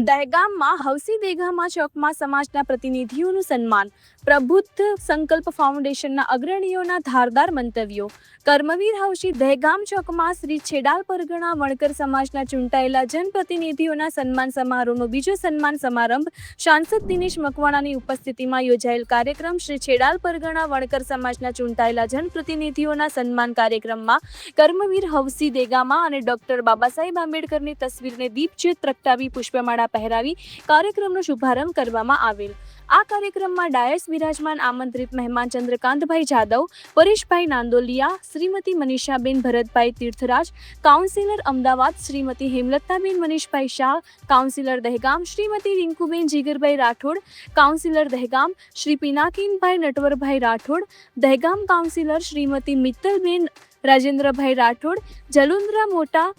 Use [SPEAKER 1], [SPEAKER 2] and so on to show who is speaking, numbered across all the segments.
[SPEAKER 1] દહેગામમાં હવસી દેગામા ચોકમાં સમાજના પ્રતિનિધિઓનું સન્માન. પ્રબુદ્ધ સંકલ્પ ફાઉન્ડેશનના અગ્રણીઓના ધારદાર મંતવ્યો. કર્મવીર હવસી દહેગામ ચોકમાં શ્રી છેડાલ પરગણા વણકર સમાજના ચૂંટાયેલા જનપ્રતિનિધિઓના સન્માન સમારોહનો બીજો સન્માન સમારંભ સાંસદ દિનેશ મકવાણાની ઉપસ્થિતિમાં યોજાયેલ કાર્યક્રમ. શ્રી છેડાલ પરગણા વણકર સમાજના ચૂંટાયેલા જનપ્રતિનિધિઓના સન્માન કાર્યક્રમમાં કર્મવીર હવસી દેગામા અને ડોક્ટર બાબા સાહેબ આંબેડકરની તસવીરને દીપજ્યોત પ્રગટાવી પુષ્પમાળા પહેરાવી કાર્યક્રમનો શુભારંભ કરવામાં આવેલ. આ કાર્યક્રમમાં ડાયસ બિરાજમાન આમંત્રિત મહેમાન Chandrakantbhai Jadav, Pareshbhai Nandoliya, Shrimati Manishaben Bharatbhai Tirthraj, councillor Ahmedabad Shrimati Hemlataben Manishbhai Shah, councillor Dehgam Shrimati Rinkuben Jigarbhai Rathod, councillor Dehgam Shri Pinakinbhai Natwarbhai Rathod, Dehgam councillor Shrimati Mittalben Rajendrabhai Rathod, Jalundra Mota,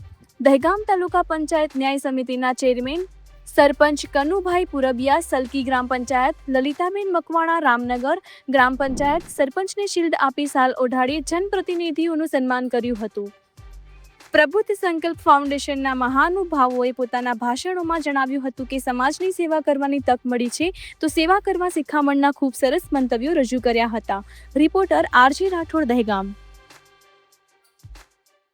[SPEAKER 1] Dehgam taluka panchayat ન્યાય સમિતિના ચેરમેન સરપંચ કનુભાઈ પુરબિયા, સલકી ગ્રામ પંચાયત લલિતાબેન મકવાણા, રામનગર ગ્રામ પંચાયત સરપંચને શિલ્ડ આપી સાલ ઓઢાડી જનપ્રતિનિધિઓનું સન્માન કર્યું હતું. પ્રબુદ્ધ સંકલ્પ ફાઉન્ડેશનના મહાનુભાવોએ પોતાના ભાષણોમાં જણાવ્યું હતું કે સમાજની સેવા કરવાની તક મળી છે તો સેવા કરવા શિખામણના ખૂબ સરસ મંતવ્યો રજૂ કર્યા હતા. Reporter R G Rathod, Dehgam.